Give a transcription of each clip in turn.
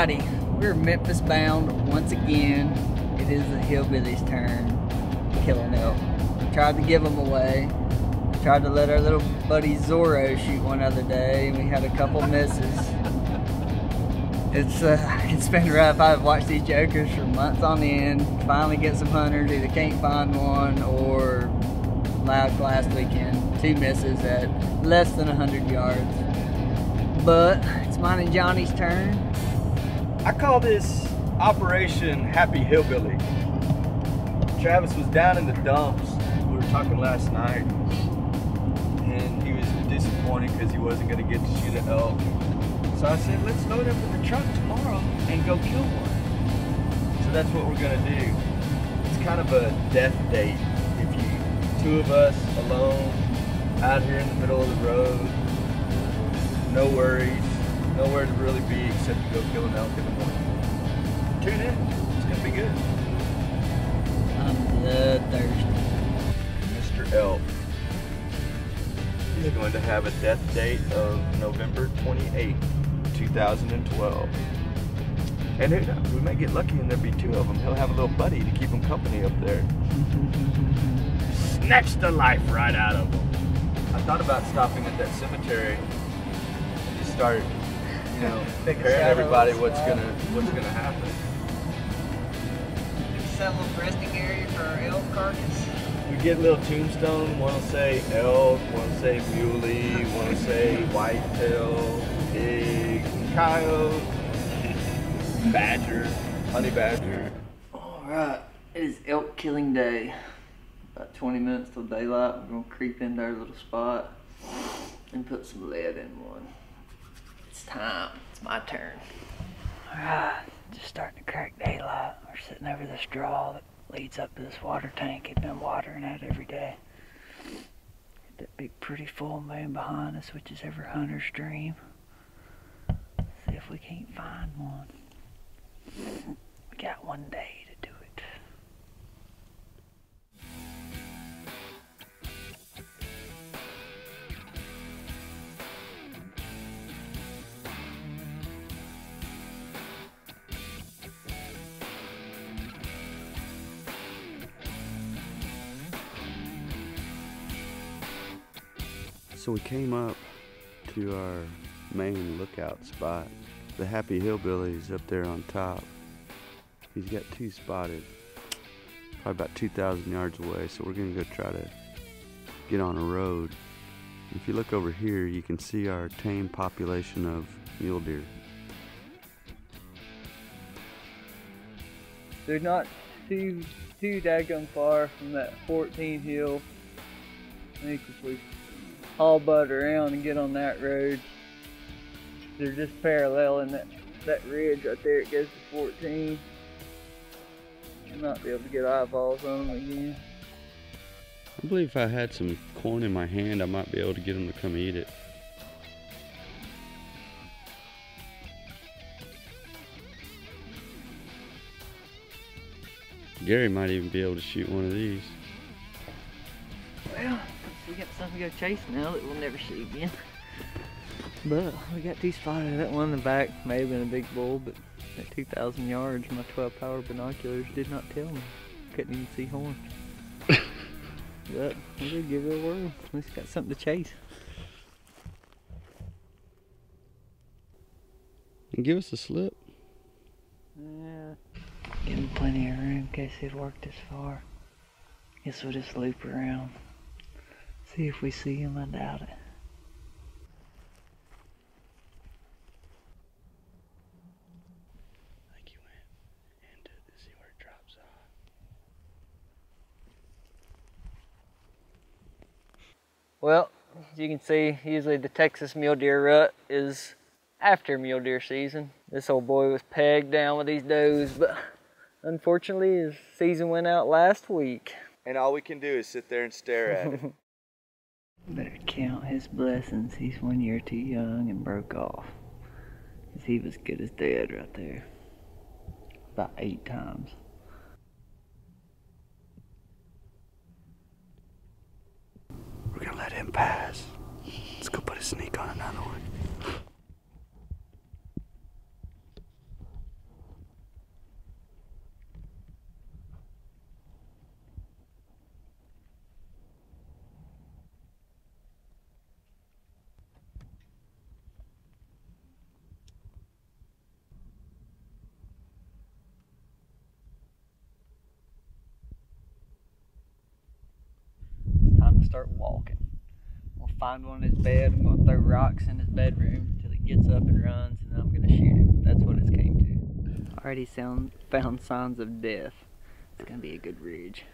Alrighty, we're Memphis bound once again. It is the hillbillies' turn killing elk. Tried to give them away. Tried to let our little buddy Zorro shoot one other day, and we had a couple misses. It's been rough. I've watched these jokers for months on end. Finally get some hunters, either can't find one or like last weekend, 2 misses at less than 100 yards. But it's mine and Johnny's turn. I call this Operation Happy Hillbilly. Travis was down in the dumps. We were talking last night, and he was disappointed because he wasn't going to get to shoot an elk. So I said, let's load up in the truck tomorrow and go kill one. So that's what we're going to do. It's kind of a death date. If you, 2 of us alone, out here in the middle of the road, no worries, nowhere to really be except to go kill an elk in the morning. Tune in, it's going to be good. I'm bloodthirsty. Mr. Elk is going to have a death date of November 28, 2012. And who knows, we may get lucky and there'll be 2 of them. He'll have a little buddy to keep him company up there. Snatch the life right out of him. I thought about stopping at that cemetery and just start, you know, preparing everybody what's gonna happen. Set a little resting area for our elk carcass. We get a little tombstone. One will say elk, one will say muley, one will say whitetail, pig, coyote, badger, honey badger. Alright, it is elk killing day. About 20 minutes till daylight. We're gonna creep into our little spot and put some lead in one. It's time. It's my turn. Alright, just starting to crack daylight. We're sitting over this draw that leads up to this water tank. It's been watering that every day. Got that big pretty full moon behind us, which is every hunter's dream. See if we can't find one. We got one day to do it. So we came up to our main lookout spot. The Happy Hillbilly's up there on top. He's got 2 spotted, probably about 2,000 yards away, so we're gonna go try to get on a road. If you look over here, you can see our tame population of mule deer. They're not too daggone far from that 14 hill. I think if we haul butt around and get on that road, they're just paralleling that ridge right there. It goes to 14. I might be able to get eyeballs on them again. I believe if I had some corn in my hand, I might be able to get them to come eat it. Gary might even be able to shoot one of these. Well, we got something to go chase now that we'll never see again. But we got 2 spotted. That one in the back may have been a big bull, but at 2,000 yards, my 12-power binoculars did not tell me. Couldn't even see horns. But we did give it a whirl. At least got something to chase. And give us a slip. Yeah. Give him plenty of room in case he'd worked this far. Guess we'll just loop around. See if we see him. I doubt it. I think he went into to see where it drops off. Well, as you can see, usually the Texas mule deer rut is after mule deer season. This old boy was pegged down with these does, but unfortunately his season went out last week. And all we can do is sit there and stare at it. Better count his blessings. He's 1 year too young and broke off. 'Cause he was good as dead right there. About 8 times. We're gonna let him pass. Let's go put a sneak on another one. start walking. We'll find one in his bed. I'm gonna throw rocks in his bedroom until he gets up and runs, and then I'm gonna shoot him. That's what it's came to. Already found signs of death. It's gonna be a good ridge.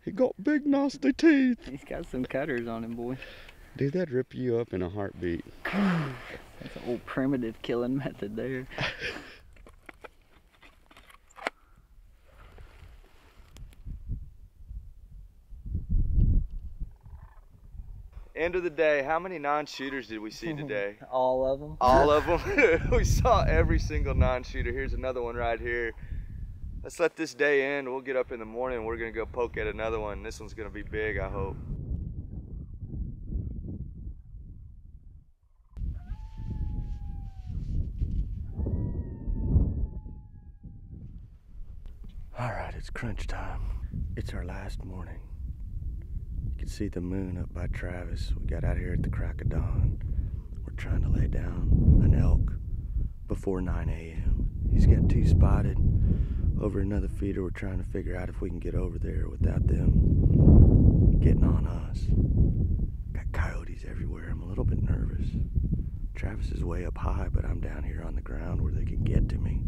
He got big nasty teeth. He's got some cutters on him, boy. Dude, that'd rip you up in a heartbeat. That's an old primitive killing method there. End of the day, how many non-shooters did we see today? All of them. All of them. We saw every single non-shooter. Here's another one right here. Let's let this day end. We'll get up in the morning. We're gonna go poke at another one. This one's gonna be big, I hope. All right, it's crunch time. It's our last morning. You can see the moon up by Travis. We got out here at the crack of dawn. We're trying to lay down an elk before 9 a.m. He's got 2 spotted over another feeder. We're trying to figure out if we can get over there without them getting on us. Got coyotes everywhere. I'm a little bit nervous. Travis is way up high, but I'm down here on the ground where they can get to me,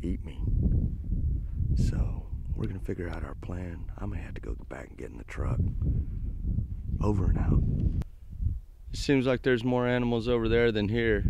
eat me. So we're gonna figure out our plan. I'm gonna have to go back and get in the truck. Over and out. It seems like there's more animals over there than here.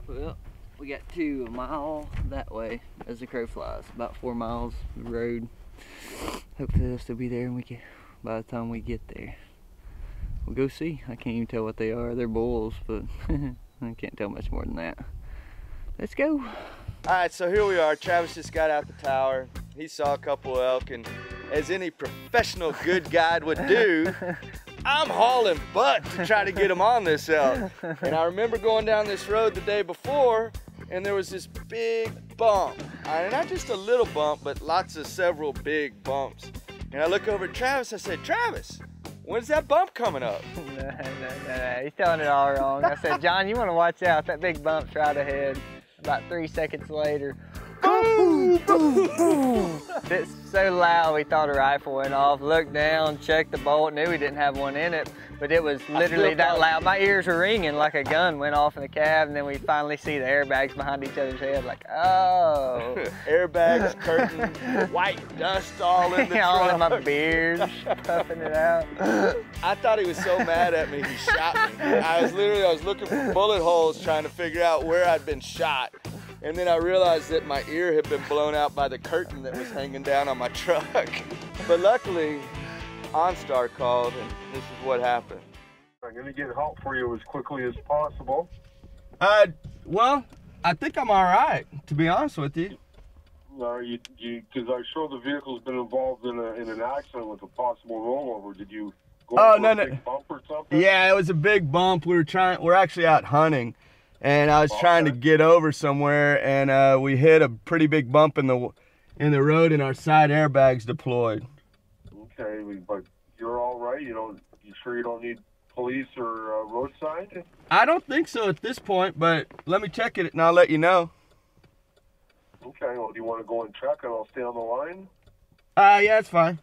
Well, we got 2 a mile that way as the crow flies. About 4 miles of road. Hopefully they'll still be there and by the time we get there. We'll go see. I can't even tell what they are. They're bulls, but I can't tell much more than that. Let's go. All right, so here we are. Travis just got out the tower. He saw a couple of elk, and as any professional good guide would do, I'm hauling butt to try to get him on this elk. And I remember going down this road the day before, and there was this big bump. Not just a little bump, but several big bumps. And I look over at Travis, I said, Travis, when's that bump coming up? No, he's telling it all wrong. I said, John, you want to watch out. That big bump's right ahead. About 3 seconds later, boom, boom, boom. It's so loud we thought a rifle went off. Looked down, checked the bolt, knew we didn't have one in it, but it was literally that loud. My ears were ringing like a gun went off in the cab, and then we finally see the airbags behind each other's head, like, oh. Airbags, curtain, white dust all in the truck. All in my beard, puffing it out. I thought he was so mad at me, he shot me. I was looking for bullet holes trying to figure out where I'd been shot. And then I realized that my ear had been blown out by the curtain that was hanging down on my truck. But luckily, OnStar called, and this is what happened. I'm going to get help for you as quickly as possible. Well, I think I'm all right, to be honest with you. Because I saw the vehicle's been involved in an accident with a possible rollover. Did you go over a big bump or something? Yeah, it was a big bump. We're actually out hunting. And I was trying to get over somewhere, and we hit a pretty big bump in the road, and our side airbags deployed. Okay, but you're all right. You sure you don't need police or roadside? I don't think so at this point, but let me check it, and I'll let you know. Okay. Well, do you want to go and check, and I'll stay on the line? Yeah, it's fine.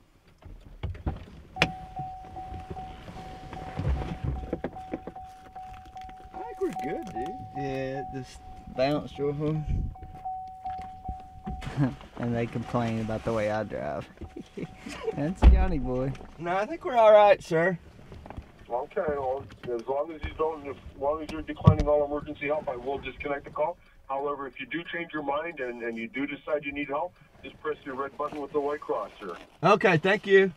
We're good, dude. Yeah, just bounced real hard. And they complain about the way I drive. That's Johnny boy. No, I think we're all right, sir. Okay, well, as long as you're declining all emergency help, I will disconnect the call. However, if you do change your mind and you do decide you need help, just press your red button with the white cross, sir. Okay, thank you.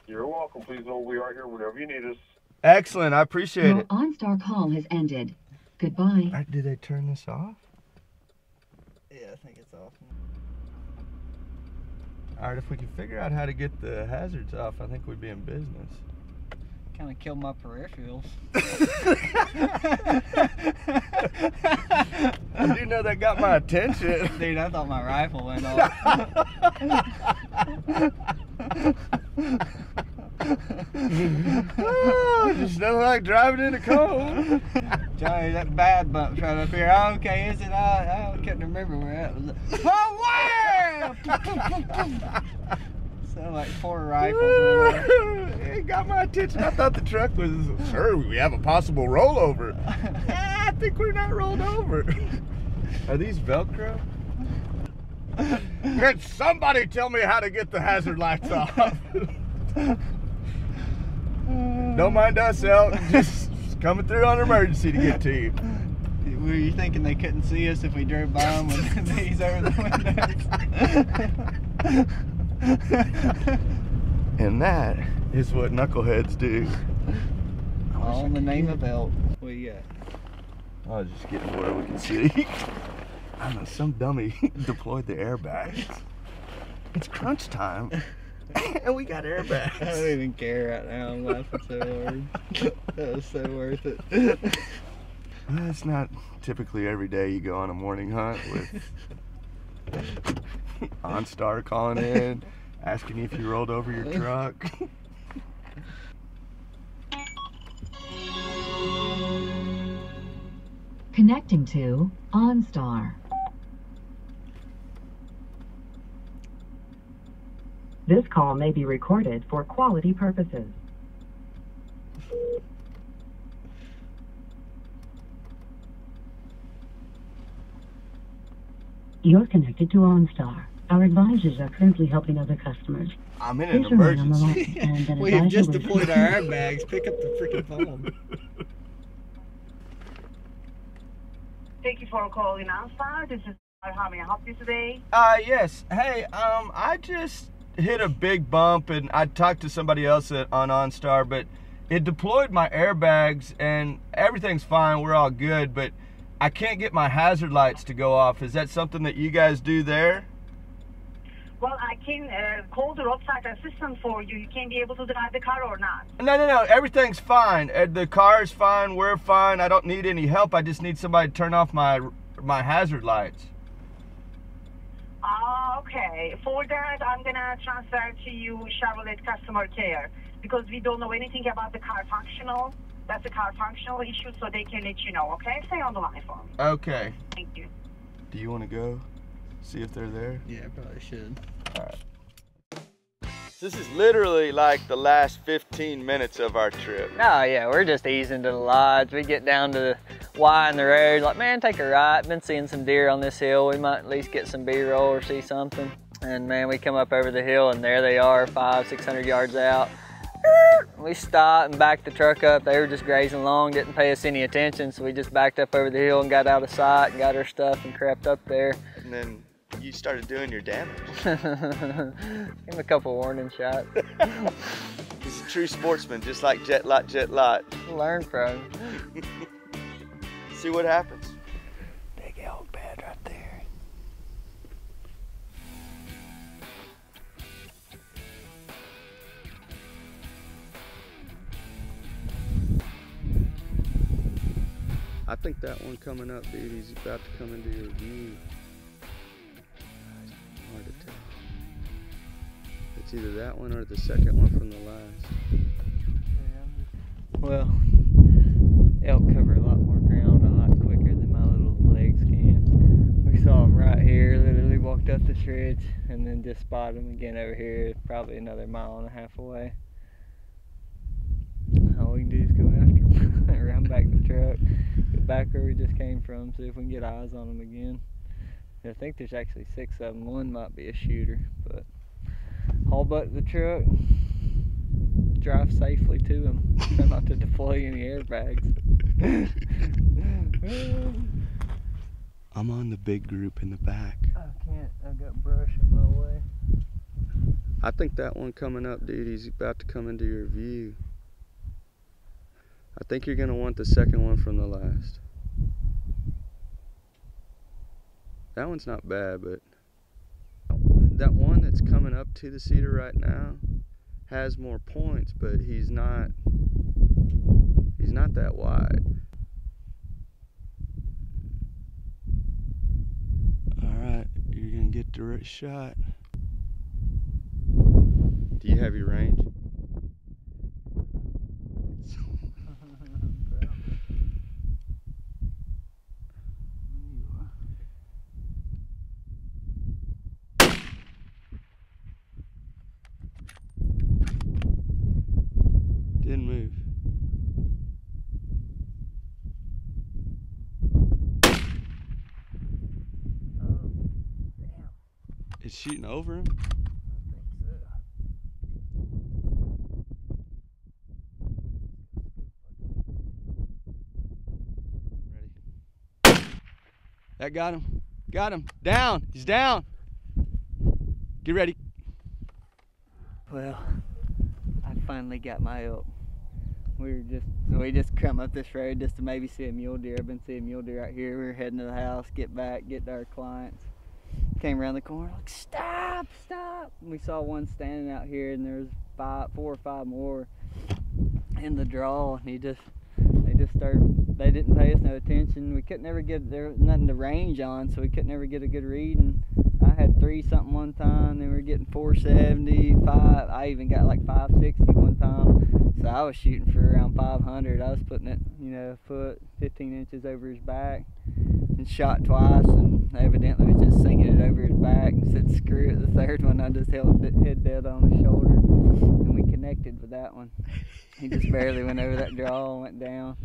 You're welcome. Please know we are here whenever you need us. Excellent, I appreciate it. Your OnStar call has ended. Goodbye. Did they turn this off? Yeah, I think it's off. All right, if we can figure out how to get the hazards off, I think we'd be in business. Kind of killed my peripherals. I do know that got my attention. Dude, I thought my rifle went off. Oh, just don't like driving in the cold. Johnny, that bad bump's right up here. Okay, is it? I couldn't remember where that was. Oh, where? Sound like 4 rifles. It got my attention. I thought the truck was, sir, we have a possible rollover. I think we're not rolled over. Are these Velcro? Can somebody tell me how to get the hazard lights off? Don't mind us, Elk. Just coming through on emergency to get to you. Were you thinking they couldn't see us if we drove by them with these over the windows? And that is what knuckleheads do. All in the name of Elk. What do you got? I was just getting where we can see. I don't know, some dummy deployed the airbags. It's crunch time. And we got airbags. I don't even care right now. I'm laughing so hard. That was so worth it. Well, it's not typically every day you go on a morning hunt with OnStar calling in, asking you if you rolled over your truck. Connecting to OnStar. This call may be recorded for quality purposes. You're connected to OnStar. Our advisors are currently helping other customers. I'm in an Please remain on the emergency. line, and an We have advisor just will deployed assist our you. airbags. Pick up the freaking phone. Thank you for calling OnStar. This is how may I help you today? Yes. Hey, I just hit a big bump, and I talked to somebody else on OnStar, but it deployed my airbags, and everything's fine. We're all good, but I can't get my hazard lights to go off. Is that something that you guys do there? Well, I can call the roadside assistant for you. You can be able to drive the car or not. No. Everything's fine. The car's fine. We're fine. I don't need any help. I just need somebody to turn off my hazard lights. Okay. For that, I'm going to transfer to you Chevrolet customer care because we don't know anything about the car functional. That's a car functional issue, so they can let you know, okay? Stay on the line for me. Okay. Thank you. Do you want to go see if they're there? Yeah, I probably should. All right. This is literally like the last 15 minutes of our trip. Oh yeah, we're just easing to the lodge. We get down to the Y in the road, like, man, take a right. Been seeing some deer on this hill. We might at least get some B-roll or see something. And man, we come up over the hill and there they are, 500-600 yards out. We stopped and backed the truck up. They were just grazing along, didn't pay us any attention, so we just backed up over the hill and got out of sight and got our stuff and crept up there. And then you started doing your damage. Give him a couple warning shots. He's a true sportsman, just like Jet Lot. Learn from him. See what happens. Big elk bed right there. I think that one coming up, dude, he's about to come into your view. It's hard to tell. It's either that one or the second one from the last. Well, elk cover a lot more ground a lot quicker than my little legs can. We saw him right here, literally walked up this ridge, and then just spotted him again over here, probably another 1.5 miles away. All we can do is go after him, run back the truck, get back where we just came from, see if we can get eyes on him again. I think there's actually 6 of them. One might be a shooter, but haul butt the truck, drive safely to him. Try not to deploy any airbags. I'm on the big group in the back. I can't, I've got brush in my way. I think that one coming up, dude, he's about to come into your view. I think you're gonna want the second one from the last. That one's not bad, but that one that's coming up to the cedar right now has more points, but he's not that wide. Alright, you're gonna get the right shot. Do you have your range? and move. It's shooting over him. Ready. That got him. Got him. Down. He's down. Get ready. Well, I finally got my elk. We just come up this road just to maybe see a mule deer. I've been seeing mule deer out here. We were heading to the house, get back, get to our clients. Came around the corner, like, stop, stop. And we saw one standing out here, and there was 4 or 5 more in the draw. And they didn't pay us no attention. We couldn't ever get, there was nothing to range on, so we couldn't ever get a good read. And I had 3 something one time, then we were getting 475. I even got like 560 one time. So I was shooting for around 500. I was putting it, a foot, 15 inches over his back, and shot twice, and evidently was just sinking it over his back and said screw it. The third one I just held it head dead on his shoulder, and we connected with that one. He just barely went over that draw and went down.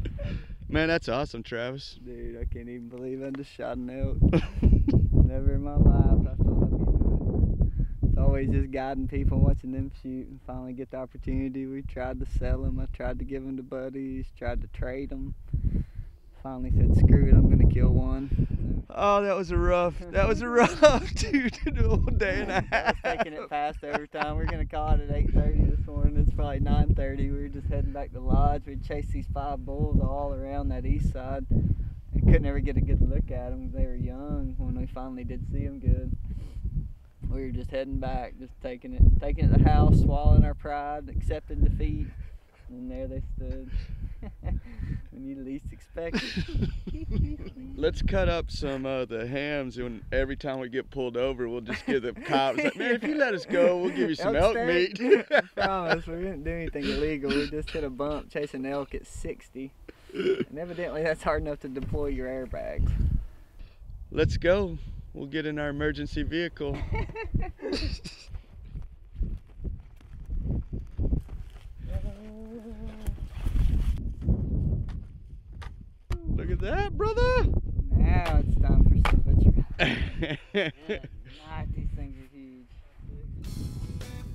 Man, that's awesome, Travis. Dude, I can't even believe I just shot an elk. Never in my life I thought I'd be doing it. It's always just guiding people, watching them shoot, and finally get the opportunity. We tried to sell them. I tried to give them to buddies, tried to trade them. Finally said, screw it, I'm gonna kill one. Oh, that was a rough dude, a whole day and a half. I was taking it past overtime. We're gonna call it at 8:30 this morning. It's probably 9:30. We were just heading back to lodge. We chased these 5 bulls all around that east side. I couldn't ever get a good look at them. They were young when we finally did see them good. We were just heading back, just taking it to the house, swallowing our pride, accepting defeat, and there they stood. When you least expect it. Let's cut up some of the hams, and every time we get pulled over, we'll just give the cops, like, man, if you let us go, we'll give you some elk meat. I promise, we didn't do anything illegal. We just hit a bump chasing elk at 60. And evidently that's hard enough to deploy your airbags. Let's go. We'll get in our emergency vehicle. Look at that, brother. Now it's time for some butcher. God, these things are huge.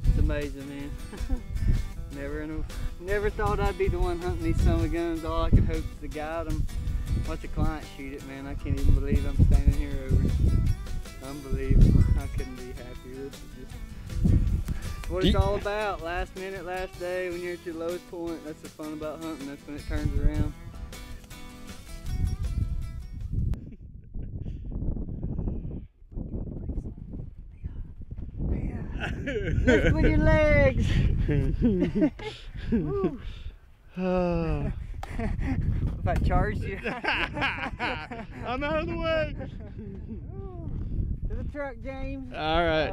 It's amazing, man. Never thought I'd be the one hunting these son of guns. All I could hope is to guide them. Watch a client shoot it, man. I can't even believe I'm standing here over it. Unbelievable. I couldn't be happier. This is just what it's all about. Last minute, last day, when you're at your lowest point. That's the fun about hunting. That's when it turns around. Lift with your legs. If I charged you. I'm out of the way. To the truck, James. All right.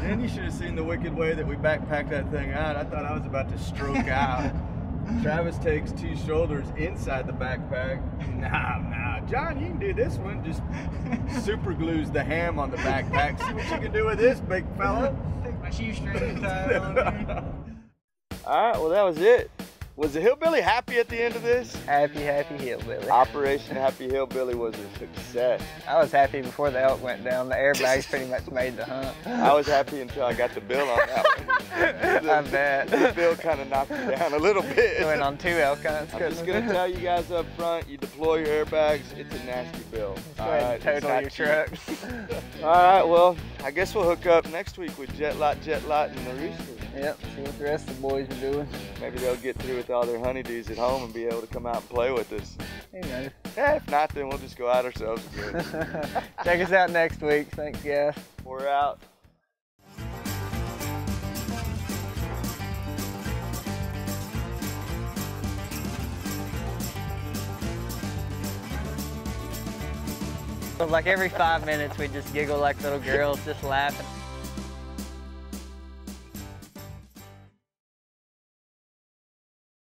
Then you should have seen the wicked way that we backpacked that thing out. I thought I was about to stroke out. Travis takes 2 shoulders inside the backpack. Nah, John, you can do this one. Just super glues the ham on the backpack. See what you can do with this, big fella. Take my shoestring and tie it on there. All right, well, that was it. Was the Hillbilly happy at the end of this? Happy Hillbilly. Operation Happy Hillbilly was a success. I was happy before the elk went down. The airbags pretty much made the hunt. I was happy until I got the bill on that one. I bet. The bill kind of knocked me down a little bit. Went on 2 elk hunts. I'm just going to tell you guys up front, you deploy your airbags, it's a nasty bill. All right, total your truck. All right, well, I guess we'll hook up next week with Jet Lot, and the Rooster. Yep, see what the rest of the boys are doing. Maybe they'll get through with all their honeydews at home and be able to come out and play with us. Who knows? Yeah, if not, then we'll just go out ourselves again. Check us out next week. Thanks, guys. We're out. Like every 5 minutes, we just giggle like little girls, just laughing.